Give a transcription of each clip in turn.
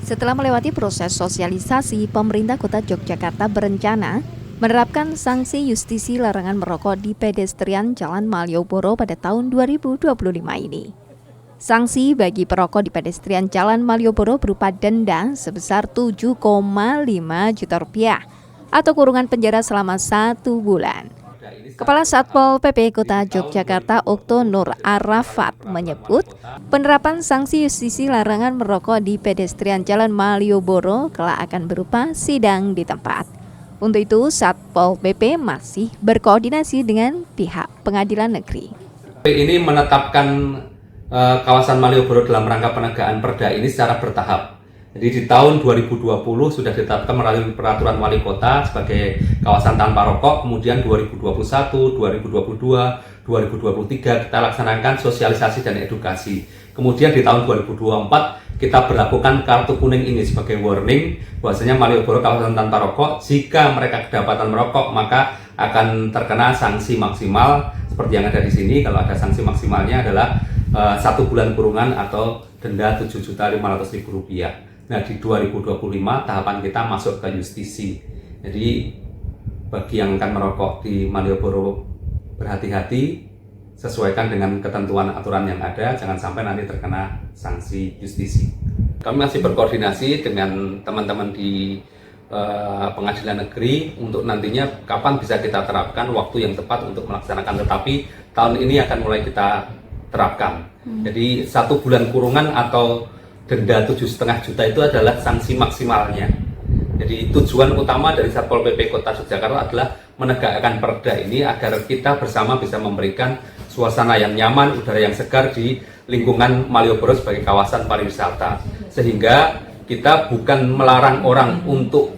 Setelah melewati proses sosialisasi, pemerintah Kota Yogyakarta berencana menerapkan sanksi justisi larangan merokok di pedestrian Jalan Malioboro pada tahun 2025 ini. Sanksi bagi perokok di pedestrian Jalan Malioboro berupa denda sebesar 7,5 juta rupiah atau kurungan penjara selama 1 bulan. Kepala Satpol PP Kota Yogyakarta Okto Nur Arafat menyebut penerapan sanksi justisi larangan merokok di pedestrian Jalan Malioboro kelak akan berupa sidang di tempat. Untuk itu, Satpol PP masih berkoordinasi dengan pihak pengadilan negeri. Ini menetapkan kawasan Malioboro dalam rangka penegakan perda ini secara bertahap. Jadi di tahun 2020 sudah ditetapkan melalui peraturan wali kota sebagai kawasan tanpa rokok, kemudian 2021, 2022, 2023 kita laksanakan sosialisasi dan edukasi. Kemudian di tahun 2024 kita berlakukan kartu kuning ini sebagai warning bahwasanya Malioboro kawasan tanpa rokok, jika mereka kedapatan merokok maka akan terkena sanksi maksimal seperti yang ada di sini. Kalau ada sanksi maksimalnya adalah 1 bulan kurungan atau denda Rp7.500.000. Nah, di 2025 tahapan kita masuk ke justisi. Jadi bagi yang akan merokok di Malioboro, berhati-hati, sesuaikan dengan ketentuan aturan yang ada, jangan sampai nanti terkena sanksi justisi. Kami masih berkoordinasi dengan teman-teman di pengadilan negeri untuk nantinya kapan bisa kita terapkan waktu yang tepat untuk melaksanakan, tetapi tahun ini akan mulai kita terapkan. Jadi 1 bulan kurungan atau denda 7,5 juta itu adalah sanksi maksimalnya. Jadi tujuan utama dari Satpol PP Kota Yogyakarta adalah menegakkan perda ini agar kita bersama bisa memberikan suasana yang nyaman, udara yang segar di lingkungan Malioboro sebagai kawasan pariwisata. Sehingga kita bukan melarang orang untuk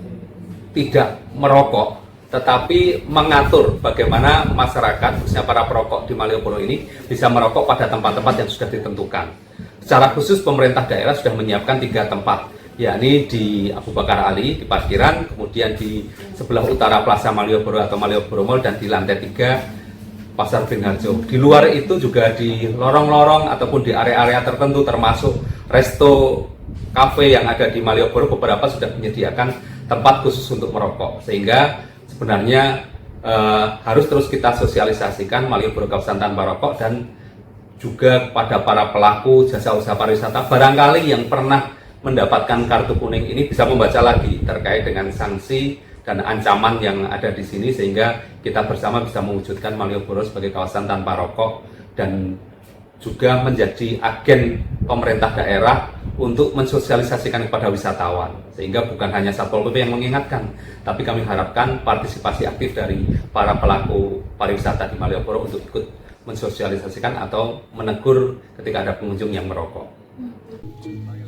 tidak merokok, tetapi mengatur bagaimana masyarakat, khususnya para perokok di Malioboro ini bisa merokok pada tempat-tempat yang sudah ditentukan. Secara khusus pemerintah daerah sudah menyiapkan 3 tempat, yakni di Abu Bakar Ali, di parkiran, kemudian di sebelah utara Plaza Malioboro atau Malioboro Mall, dan di lantai 3 Pasar Beringharjo. Di luar itu juga di lorong-lorong ataupun di area-area tertentu termasuk resto, kafe yang ada di Malioboro, beberapa sudah menyediakan tempat khusus untuk merokok. Sehingga sebenarnya harus terus kita sosialisasikan Malioboro kawasan tanpa rokok, dan juga pada para pelaku jasa usaha pariwisata barangkali yang pernah mendapatkan kartu kuning ini bisa membaca lagi terkait dengan sanksi dan ancaman yang ada di sini, sehingga kita bersama bisa mewujudkan Malioboro sebagai kawasan tanpa rokok dan juga menjadi agen pemerintah daerah untuk mensosialisasikan kepada wisatawan, sehingga bukan hanya Satpol PP yang mengingatkan, tapi kami harapkan partisipasi aktif dari para pelaku pariwisata di Malioboro untuk ikut mensosialisasikan atau menegur ketika ada pengunjung yang merokok.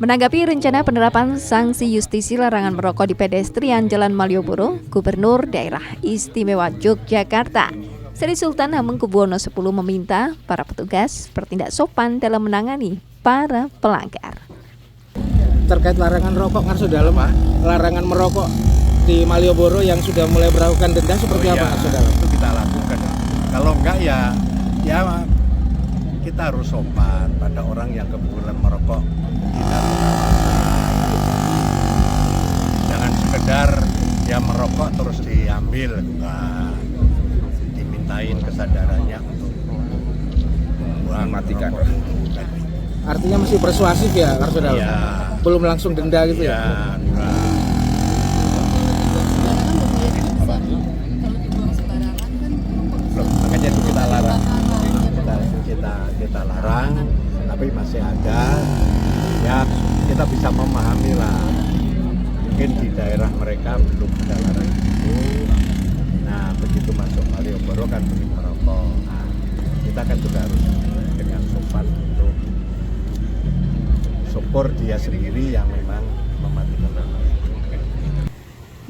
Menanggapi rencana penerapan sanksi justisi larangan merokok di pedestrian Jalan Malioboro, Gubernur Daerah Istimewa Yogyakarta, Sri Sultan Hamengkubuwono X meminta para petugas bertindak sopan dalam menangani para pelanggar. Terkait larangan rokok Ngarso Dalem, larangan merokok di Malioboro yang sudah mulai berlakukan denda seperti apa, Ngarso Dalem? Itu kita lakukan. Kalau enggak ya kita harus sopan pada orang yang kebetulan merokok. Jangan sekedar dia merokok terus diambil, enggak. Dimintain kesadarannya untuk mematikan. Artinya masih persuasif ya, Ngarso Dalem? Ya. Belum langsung denda gitu ya? Enggak. Makanya itu kita larang. Kita larang, tapi masih ada ya, kita bisa memahami lah, mungkin di daerah mereka belum ada larangan itu. Nah, begitu masuk Malioboro kan boleh merokok. Nah, kita kan juga harus dengan sopan untuk support dia sendiri yang memang mematikan rokok.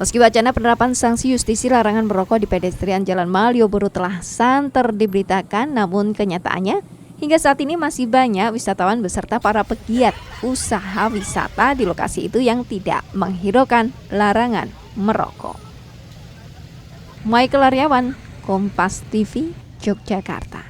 Meski wacana penerapan sanksi justisi larangan merokok di pedestrian Jalan Malioboro telah santer diberitakan, namun kenyataannya hingga saat ini masih banyak wisatawan beserta para pegiat usaha wisata di lokasi itu yang tidak menghiraukan larangan merokok. Michael Aryawan, Kompas TV, Yogyakarta.